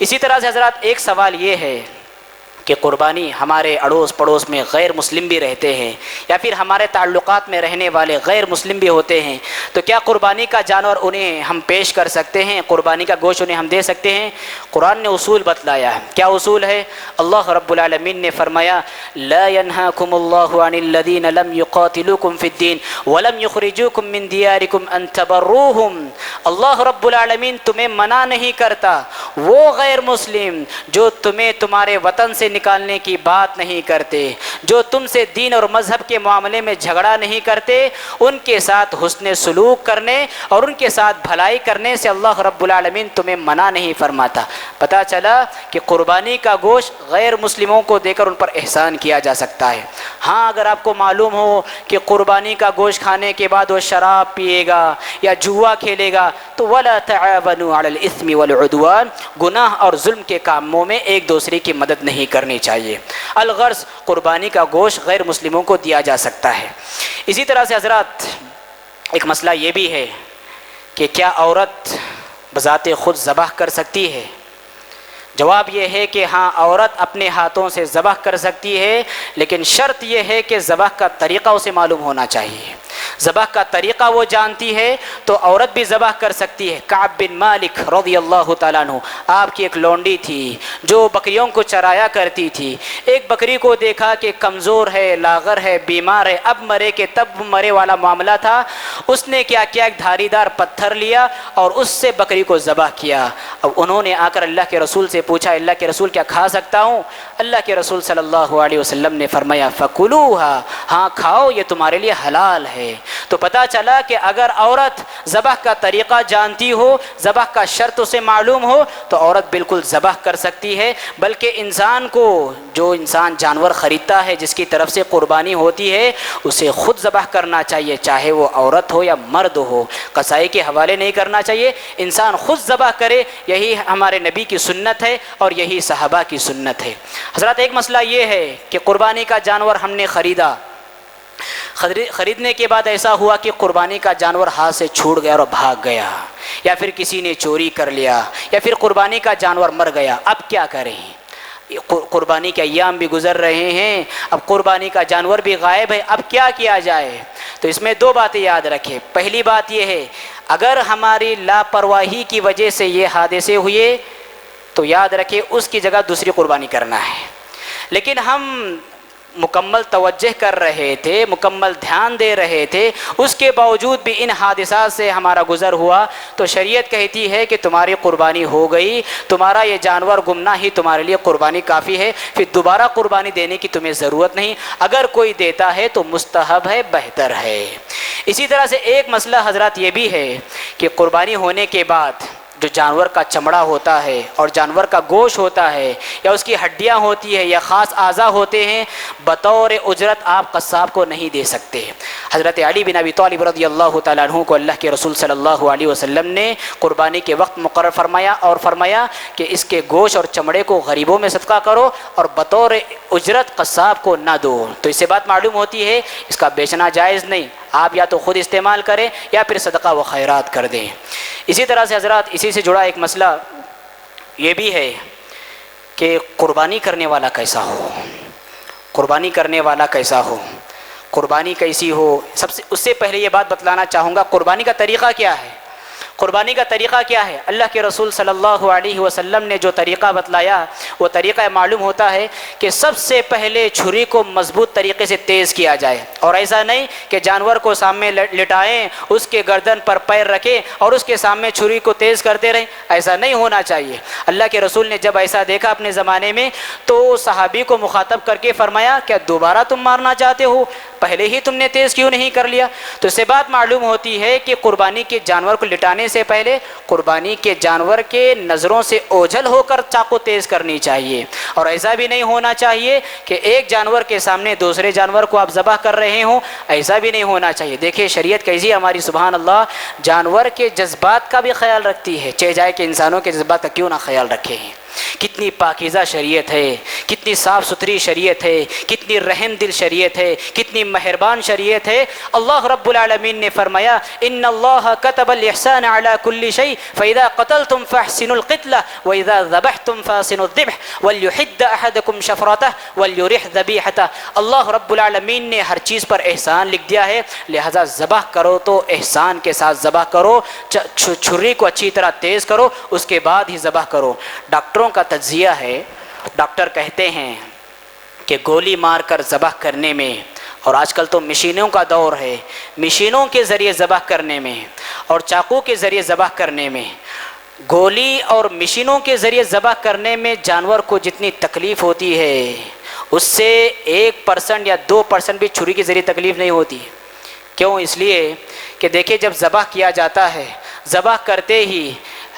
اسی طرح سے حضرات ایک سوال یہ ہے کہ قربانی ہمارے اڑوس پڑوس میں غیر مسلم بھی رہتے ہیں یا پھر ہمارے تعلقات میں رہنے والے غیر مسلم بھی ہوتے ہیں، تو کیا قربانی کا جانور انہیں ہم پیش کر سکتے ہیں، قربانی کا گوشت انہیں ہم دے سکتے ہیں؟ قرآن نے اصول بتلایا ہے۔ کیا اصول ہے؟ اللہ رب العالمین نے فرمایا لا ينهاكم الله عن الذين لم يقاتلوكم في الدين ولم يخرجوكم من دياركم ان تبروهم۔ اللہ رب العالمین تمہیں منع نہیں کرتا وہ غیر مسلم جو تمہیں تمہارے وطن سے نکالنے کی بات نہیں کرتے، جو تم سے دین اور مذہب کے معاملے میں جھگڑا نہیں کرتے، ان کے ساتھ حسن سلوک کرنے اور ان کے ساتھ بھلائی کرنے سے اللہ رب العالمین تمہیں منع نہیں فرماتا۔ پتہ چلا کہ قربانی کا گوشت غیر مسلموں کو دے کر ان پر احسان کیا جا سکتا ہے۔ ہاں اگر آپ کو معلوم ہو کہ قربانی کا گوشت کھانے کے بعد وہ شراب پیے گا یا جوا کھیلے گا تو وَلَا تَعَاوَنُوا عَلَى الْإِثْمِ وَالْعُدْوَانِ، گناہ اور ظلم کے کاموں میں ایک دوسرے کی مدد نہیں کرنی چاہیے۔ الغرض قربانی کا گوشت غیر مسلموں کو دیا جا سکتا ہے۔ اسی طرح سے حضرات ایک مسئلہ یہ بھی ہے کہ کیا عورت بذات خود ذبح کر سکتی ہے؟ جواب یہ ہے کہ ہاں عورت اپنے ہاتھوں سے ذبح کر سکتی ہے، لیکن شرط یہ ہے کہ ذبح کا طریقہ اسے معلوم ہونا چاہیے۔ ذبح کا طریقہ وہ جانتی ہے تو عورت بھی ذبح کر سکتی ہے۔ کعب بن مالک رضی اللہ تعالیٰ عنہ، آپ کی ایک لونڈی تھی جو بکریوں کو چرایا کرتی تھی۔ ایک بکری کو دیکھا کہ کمزور ہے، لاغر ہے، بیمار ہے، اب مرے کہ تب مرے والا معاملہ تھا۔ اس نے کیا کیا، ایک دھاری دار پتھر لیا اور اس سے بکری کو ذبح کیا۔ اب انہوں نے آ کر اللہ کے رسول سے پوچھا، اللہ کے رسول کیا کھا سکتا ہوں؟ اللہ کے رسول صلی اللہ علیہ وسلم نے فرمایا فَكُلُوهَا، ہاں کھاؤ، یہ تمہارے لیے حلال ہے۔ تو پتہ چلا کہ اگر عورت ذبح کا طریقہ جانتی ہو، ذبح کا شرط اسے معلوم ہو تو عورت بالکل ذبح کر سکتی ہے۔ بلکہ انسان کو، جو انسان جانور خریدتا ہے جس کی طرف سے قربانی ہوتی ہے، اسے خود ذبح کرنا چاہیے، چاہے وہ عورت ہو یا مرد ہو، قصائی کے حوالے نہیں کرنا چاہیے، انسان خود ذبح کرے۔ یہی ہمارے نبی کی سنت ہے اور یہی صحابہ کی سنت ہے۔ حضرات ایک مسئلہ یہ ہے کہ قربانی کا جانور ہم نے خریدنے کے بعد ایسا ہوا کہ قربانی کا جانور ہاتھ سے چھوٹ گیا اور بھاگ گیا، یا پھر کسی نے چوری کر لیا، یا پھر قربانی کا جانور مر گیا۔ اب کیا کریں؟ قربانی کے ایام بھی گزر رہے ہیں، اب قربانی کا جانور بھی غائب ہے، اب کیا کیا جائے؟ تو اس میں دو باتیں یاد رکھیں۔ پہلی بات یہ ہے اگر ہماری لاپرواہی کی وجہ سے یہ حادثے ہوئے تو یاد رکھیں اس کی جگہ دوسری قربانی کرنا ہے۔ لیکن ہم مکمل توجہ کر رہے تھے، مکمل دھیان دے رہے تھے، اس کے باوجود بھی ان حادثات سے ہمارا گزر ہوا تو شریعت کہتی ہے کہ تمہاری قربانی ہو گئی، تمہارا یہ جانور گمنا ہی تمہارے لیے قربانی کافی ہے، پھر دوبارہ قربانی دینے کی تمہیں ضرورت نہیں۔ اگر کوئی دیتا ہے تو مستحب ہے، بہتر ہے۔ اسی طرح سے ایک مسئلہ حضرات یہ بھی ہے کہ قربانی ہونے کے بعد جو جانور کا چمڑا ہوتا ہے اور جانور کا گوشت ہوتا ہے یا اس کی ہڈیاں ہوتی ہے یا خاص اعضاء ہوتے ہیں، بطور اجرت آپ قصاب کو نہیں دے سکتے۔ حضرت علی بن ابی طالب رضی اللہ تعالیٰ عنہ کو اللہ کے رسول صلی اللہ علیہ وسلم نے قربانی کے وقت مقرر فرمایا اور فرمایا کہ اس کے گوشت اور چمڑے کو غریبوں میں صدقہ کرو اور بطور اجرت قصاب کو نہ دو۔ تو اس سے بات معلوم ہوتی ہے اس کا بیچنا جائز نہیں، آپ یا تو خود استعمال کریں یا پھر صدقہ و خیرات کر دیں۔ اسی طرح سے حضرات اسی سے جڑا ایک مسئلہ یہ بھی ہے کہ قربانی کرنے والا کیسا ہو، قربانی کرنے والا کیسا ہو، قربانی کیسی ہو۔ اس سے پہلے یہ بات بتلانا چاہوں گا قربانی کا طریقہ کیا ہے۔ قربانی کا طریقہ کیا ہے؟ اللہ کے رسول صلی اللہ علیہ وسلم نے جو طریقہ بتلایا وہ طریقہ معلوم ہوتا ہے کہ سب سے پہلے چھری کو مضبوط طریقے سے تیز کیا جائے، اور ایسا نہیں کہ جانور کو سامنے لٹائیں، اس کے گردن پر پیر رکھیں اور اس کے سامنے چھری کو تیز کرتے رہیں، ایسا نہیں ہونا چاہیے۔ اللہ کے رسول نے جب ایسا دیکھا اپنے زمانے میں تو صحابی کو مخاطب کر کے فرمایا کیا دوبارہ تم مارنا چاہتے ہو؟ پہلے ہی تم نے تیز کیوں نہیں کر لیا؟ تو اس سے بات معلوم ہوتی ہے کہ قربانی کے جانور کو لٹانے سے پہلے قربانی کے جانور کے نظروں سے اوجھل ہو کر چاقو تیز کرنی چاہیے، اور ایسا بھی نہیں ہونا چاہیے کہ ایک جانور کے سامنے دوسرے جانور کو آپ ذبح کر رہے ہوں، ایسا بھی نہیں ہونا چاہیے۔ دیکھیں شریعت کیسی ہماری سبحان اللہ جانور کے جذبات کا بھی خیال رکھتی ہے، چاہے جائے کہ انسانوں کے جذبات کا کیوں نہ خیال رکھے ہیں۔ کتنی پاکیزہ شریعت ہے، کتنی صاف ستھری شریعت ہے، کتنی رحم دل شریعت ہے، کتنی مہربان شریعت ہے۔ اللہ رب العالمین نے فرمایا ان اللہ کتب الاحسان علی کل شیء فاذا قتلتم فاحسنوا القتلہ واذا ذبحتم فاحسنوا الذبح وليحد احدکم شفرتہ وليرح ذبیحتہ۔ اللہ رب العالمین نے ہر چیز پر احسان لکھ دیا ہے، لہذا ذبح کرو تو احسان کے ساتھ ذبح کرو، چھری کو اچھی طرح تیز کرو، اس کے بعد ہی ذبح کرو۔ ڈاکٹروں کا تجزیہ ہے، ڈاکٹر کہتے ہیں کہ گولی مار کر ذبح کرنے میں، اور آج کل تو مشینوں کا دور ہے، مشینوں کے ذریعے ذبح کرنے میں اور چاقو کے ذریعے ذبح کرنے میں، گولی اور مشینوں کے ذریعے ذبح کرنے میں جانور کو جتنی تکلیف ہوتی ہے اس سے 1% یا 2% بھی چھری کے ذریعے تکلیف نہیں ہوتی۔ کیوں؟ اس لیے کہ دیکھیں جب ذبح کیا جاتا ہے، ذبح کرتے ہی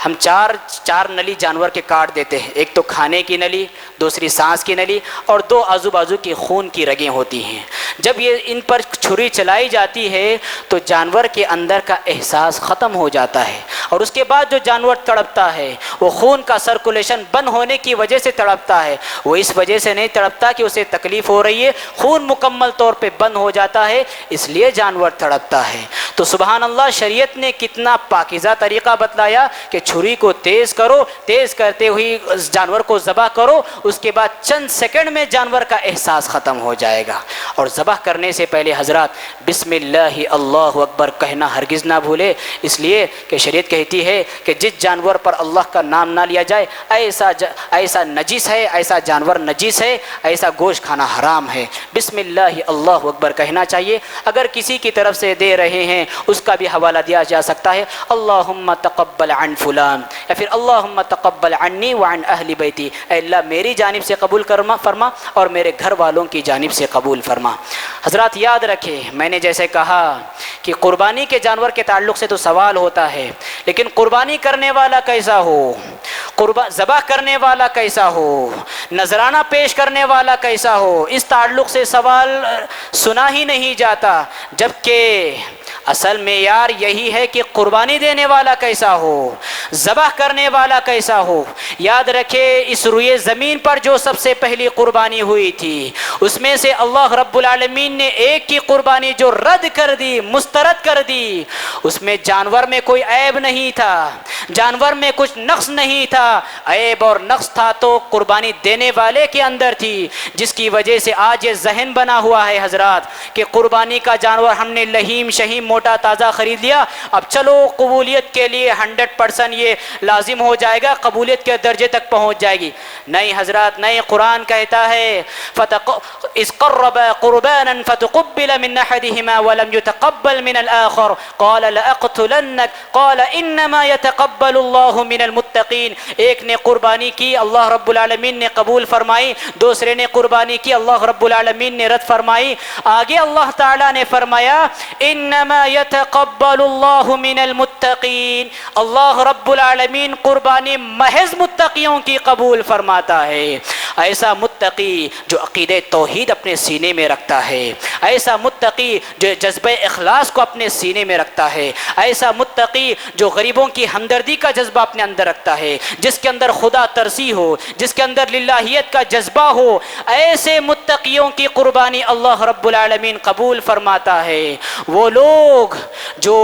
ہم چار نلی جانور کے کاٹ دیتے ہیں، ایک تو کھانے کی نلی، دوسری سانس کی نلی، اور 2 آزو بازو کی خون کی رگیں ہوتی ہیں۔ جب یہ ان پر چھری چلائی جاتی ہے تو جانور کے اندر کا احساس ختم ہو جاتا ہے، اور اس کے بعد جو جانور تڑپتا ہے وہ خون کا سرکولیشن بند ہونے کی وجہ سے تڑپتا ہے، وہ اس وجہ سے نہیں تڑپتا کہ اسے تکلیف ہو رہی ہے، خون مکمل طور پہ بند ہو جاتا ہے، اس لیے جانور تڑپتا ہے۔ تو سبحان اللہ، شریعت نے کتنا پاکیزہ طریقہ بتلایا کہ چھری کو تیز کرو، تیز کرتے ہوئی جانور کو ذبح کرو، اس کے بعد چند سیکنڈ میں جانور کا احساس ختم ہو جائے گا۔ اور ذبح کرنے سے پہلے حضرات بسم اللہ اللہ اکبر کہنا ہرگز نہ بھولے، اس لیے کہ شریعت کہتی ہے کہ جس جانور پر اللہ کا نام نہ لیا جائے ایسا نجس ہے، ایسا جانور نجس ہے، ایسا گوشت کھانا حرام ہے۔ بسم اللہ اللہ اکبر کہنا چاہیے۔ اگر کسی کی طرف سے دے رہے ہیں اس کا بھی حوالہ دیا جا سکتا ہے، اللہم تقبل عن فلان، یا پھر اللہم تقبل عنی وعن اہل بیتی، اے اللہ میری جانب سے قبول فرما اور میرے گھر والوں کی جانب سے قبول فرما۔ حضرات یاد رکھیں، میں نے جیسے کہا کہ قربانی کے جانور کے تعلق سے تو سوال ہوتا ہے، لیکن قربانی کرنے والا کیسا ہو، ذبح کرنے والا کیسا ہو، نذرانہ پیش کرنے والا کیسا ہو، اس تعلق سے سوال سنا ہی نہیں جاتا، جبکہ اصل معیار یہی ہے کہ قربانی دینے والا کیسا ہو، ذبح کرنے والا کیسا ہو۔ یاد رکھے اس روئے زمین پر جو سب سے پہلی قربانی ہوئی تھی اس میں سے اللہ رب العالمین نے ایک کی قربانی جو رد کر دی، مسترد کر دی، اس میں جانور میں کوئی عیب نہیں تھا، جانور میں کچھ نقص نہیں تھا، عیب اور نقص تھا تو قربانی دینے والے کے اندر تھی، جس کی وجہ سے آج یہ ذہن بنا ہوا ہے حضرات کہ قربانی کا جانور ہم نے لہیم شہیم موٹا تازہ خرید لیا، اب چلو قبولیت کے لیے 100% یہ لازم ہو جائے گا، قبولیت کے درجے تک پہنچ جائے گی۔ نہیں حضرات، نہیں، قرآن کہتا ہے اذ قربا قربانا فتقبل من احدهما ولم يتقبل من الاخر قال لاقتلنك قال انما يتقبل الله من المتقين۔ ایک نے قربانی کی، اللہ رب العالمین نے قبول فرمائی، دوسرے نے قربانی کی، اللہ رب العالمین نے رد فرمائی۔ آگے اللہ تعالیٰ نے فرمایا انما يتقبل الله من المتقين، اللہ رب العالمین قربانی محض متقیوں کی قبول فرماتا ہے۔ ایسا متقی جو عقیدہ توحید اپنے سینے میں رکھتا ہے، ایسا متقی جو جذبہ اخلاص کو اپنے سینے میں رکھتا ہے، ایسا متقی جو غریبوں کی ہمدردی کا جذبہ اپنے اندر رکھتا ہے، جس کے اندر خدا ترسی ہو، جس کے اندر للہیت کا جذبہ ہو، ایسے متقیوں کی قربانی اللہ رب العالمین قبول فرماتا ہے۔ وہ لوگ جو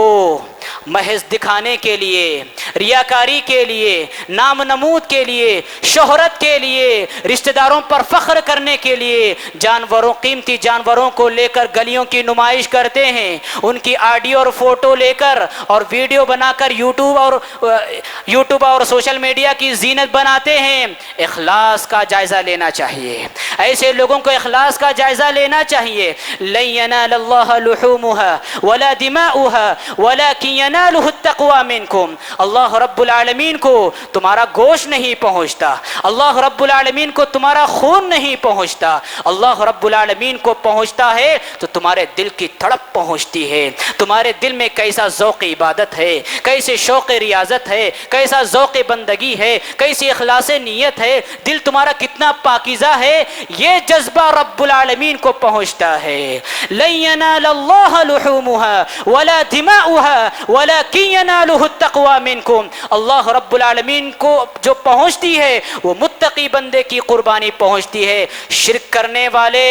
محض دکھانے کے لیے، ریاکاری کے لیے، نام نمود کے لیے، شہرت کے لیے، رشتہ داروں پر فخر کرنے کے لیے جانوروں، قیمتی جانوروں کو لے کر گلیوں کی نمائش کرتے ہیں، ان کی آڈیو اور فوٹو لے کر اور ویڈیو بنا کر یوٹیوب اور سوشل میڈیا کی زینت بناتے ہیں، اخلاص کا جائزہ لینا چاہیے، ایسے لوگوں کو اخلاص کا جائزہ لینا چاہیے۔ لن ينال الله لحومها ولا دماؤها ولكن يناله التقوى منكم، اللہ رب العالمین کو تمہارا گوشت نہیں پہنچتا، اللہ رب العالمین کو تمہارا خون نہیں پہنچتا، اللہ رب العالمین کو پہنچتا ہے تو تمہارے دل کی تڑپ پہنچتی ہے، تمہارے دل میں کیسا ذوق عبادت ہے، کیسے شوق ریاضت ہے، کیسا ذوق بندگی ہے، کیسی اخلاص نیت ہے، دل تمہارا کتنا پاکیزہ ہے، یہ جذبہ رب العالمین کو پہنچتا ہے. لن ينال الله لحومها ولا دماؤها ولكن يناله التقوى منكم. اللہ رب العالمین کو جو پہنچتی ہے وہ متقی بندے کی قربانی پہنچتی ہے. شرک کرنے والے،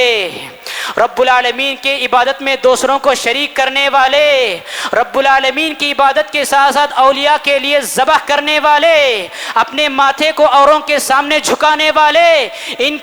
رب العالمین کی عبادت میں دوسروں کو شریک کرنے والے، رب العالمین کی عبادت کے ساتھ ساتھ اولیاء کے لیے ذبح کرنے والے، اپنے ماتھے کو اوروں کے سامنے جھکانے والے، ان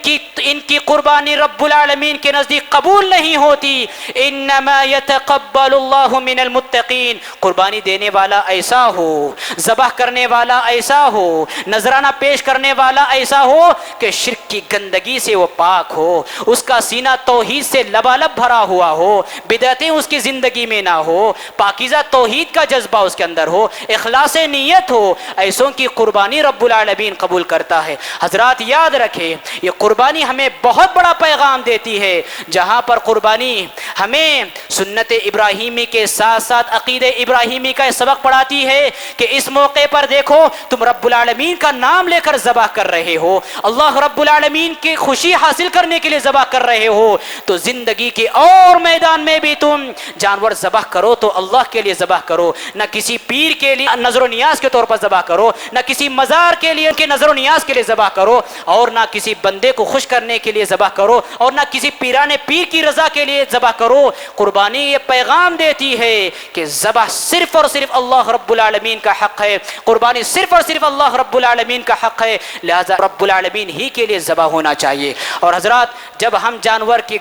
کی قربانی رب العالمین کے نزدیک قبول نہیں ہوتی. انما يتقبل اللہ من المتقین. قربانی دینے والا ایسا ہو، ذبح کرنے والا ایسا ہو، نذرانہ پیش کرنے والا ایسا ہو کہ شرک کی گندگی سے وہ پاک ہو، اس کا سینہ توحید سے لبالب بھرا ہوا ہو، بدعتیں اس کی زندگی میں نہ ہو، پاکیزہ توحید کا جذبہ اس کے اندر ہو، اخلاص نیت ہو. ایسوں کی قربانی رب العالمین قبول کرتا ہے. حضرات یاد رکھیں، یہ قربانی ہمیں بہت بڑا پیغام دیتی ہے. جہاں پر قربانی ہمیں سنت ابراہیمی کے ساتھ ساتھ عقید ابراہیمی کا سبق پڑھاتی ہے کہ اس موقع پر دیکھو تم رب العالمین کا نام لے کر ذبح کر رہے ہو، اللہ رب العالمین کی خوشی حاصل کرنے کے لیے ذبح کر رہے ہو، تو زندگی کے اور میدان میں بھی تم جانور ذبح کرو تو اللہ کے لیے ذبح کرو، نہ کسی پیر کے لیے نظر و نیاز کے طور پر ذبح کرو، نہ کسی مزار کے لیے کہ نظر و نیاز کے لیے ذبح کرو، اور نہ کسی بندے کو خوش کرنے کے لیے ذبح کرو، اور نہ کسی پیران پیر کی رضا کے لیے ذبح کرو. قربانی یہ پیغام دیتی ہے کہ ذبح صرف اور صرف اللہ رب العالمین کا حق ہے، قربانی صرف اور صرف اللہ رب العالمین کا حق ہے، لہذا رب العالمین ہی کے لیے ذبح ہونا چاہیے. اور حضرات جب ہم جانور کی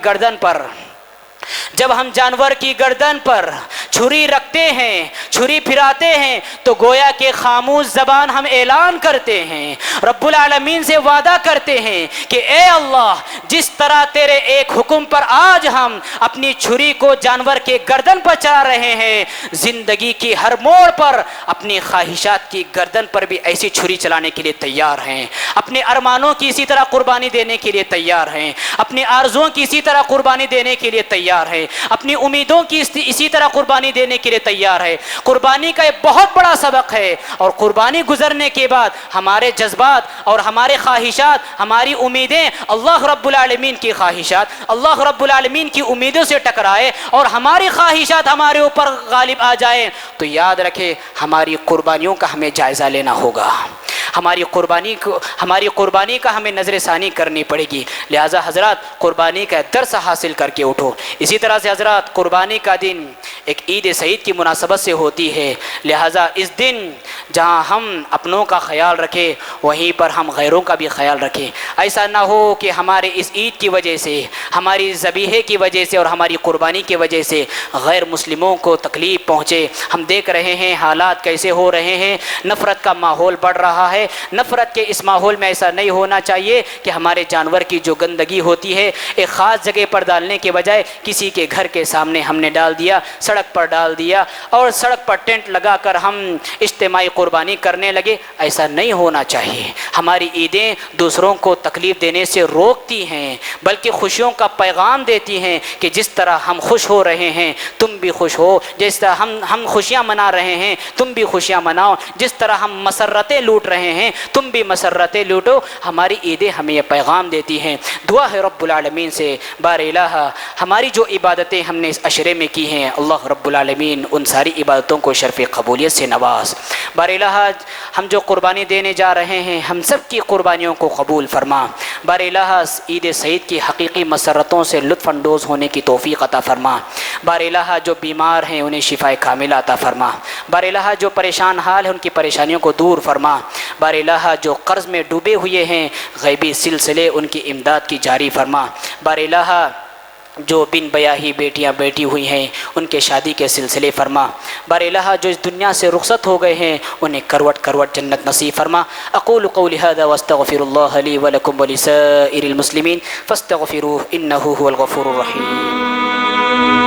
گردن پر چھری رکھتے ہیں، چھری پھراتے ہیں، تو گویا کہ خاموش زبان ہم اعلان کرتے ہیں، رب العالمین سے وعدہ کرتے ہیں کہ اے اللہ، جس طرح تیرے ایک حکم پر آج ہم اپنی چھری کو جانور کے گردن پر چلا رہے ہیں، زندگی کی ہر موڑ پر اپنی خواہشات کی گردن پر بھی ایسی چھری چلانے کے لیے تیار ہیں، اپنے ارمانوں کی اسی طرح قربانی دینے کے لیے تیار ہیں، اپنی آرزوؤں کی اسی طرح قربانی دینے کے لیے تیار ہے، اپنی امیدوں کی اسی طرح قربانی دینے کے لیے تیار ہے. قربانی کا ایک بہت بڑا سبق ہے، اور قربانی گزرنے کے بعد ہمارے جذبات اور ہمارے خواہشات، ہماری امیدیں اللہ رب العالمین کی خواہشات، اللہ رب العالمین کی امیدوں سے ٹکرائے اور ہماری خواہشات ہمارے اوپر غالب آ جائیں، تو یاد رکھے ہماری قربانیوں کا ہمیں جائزہ لینا ہوگا، ہماری قربانی کا ہمیں نظر ثانی کرنی پڑے گی. لہذا حضرات قربانی کا درس حاصل کر کے اٹھو. اسی طرح سے حضرات قربانی کا دن ایک عید سعید کی مناسبت سے ہوتی ہے، لہذا اس دن جہاں ہم اپنوں کا خیال رکھیں وہیں پر ہم غیروں کا بھی خیال رکھیں. ایسا نہ ہو کہ ہمارے اس عید کی وجہ سے، ہماری ذبیحے کی وجہ سے اور ہماری قربانی کی وجہ سے غیر مسلموں کو تکلیف پہنچے. ہم دیکھ رہے ہیں حالات کیسے ہو رہے ہیں، نفرت کا ماحول بڑھ رہا ہے. نفرت کے اس ماحول میں ایسا نہیں ہونا چاہیے کہ ہمارے جانور کی جو گندگی ہوتی ہے ایک خاص جگہ پر ڈالنے کے بجائے کسی کے گھر کے سامنے ہم نے ڈال دیا، سڑک پر ڈال دیا، اور سڑک پر ٹینٹ لگا کر ہم اجتماعی قربانی کرنے لگے. ایسا نہیں ہونا چاہیے. ہماری عیدیں دوسروں کو تکلیف دینے سے روکتی ہیں، بلکہ خوشیوں کا پیغام دیتی ہیں کہ جس طرح ہم خوش ہو رہے ہیں تم بھی خوش ہو، جس طرح ہم خوشیاں منا رہے ہیں تم بھی خوشیاں مناؤ، جس طرح ہم مسرتیں لوٹ رہے ہیں تم بھی مسرتیں لوٹو. ہماری عیدیں ہمیں یہ پیغام دیتی ہیں. دعا ہے رب العالمین سے، بار الہ ہماری جو عبادتیں ہم نے اس عشرے میں کی ہیں اللہ رب العالمین ان ساری عبادتوں کو شرف قبولیت سے نواز. بار الہ ہم جو قربانی دینے جا رہے ہیں ہم سب کی قربانیوں کو قبول فرما. بار الہ عید سعید کی حقیقی مسرتوں سے لطف اندوز ہونے کی توفیق عطا فرما. بار الہ جو بیمار ہیں انہیں شفاء کاملہ عطا فرما. بار الہ جو پریشان حال ہیں ان کی پریشانیوں کو دور فرما. بار الہ جو قرض میں ڈوبے ہوئے ہیں غیبی سلسلے ان کی امداد کی جاری فرما. بار الہ جو بن بیاہی بیٹیاں بیٹھی ہوئی ہیں ان کے شادی کے سلسلے فرما. بار الہ جو اس دنیا سے رخصت ہو گئے ہیں انہیں کروٹ کروٹ جنت نصیب فرما. اقول قولی هذا واستغفر الله لي ولكم ولسائر المسلمين فاستغفروه انه هو الغفور الرحيم.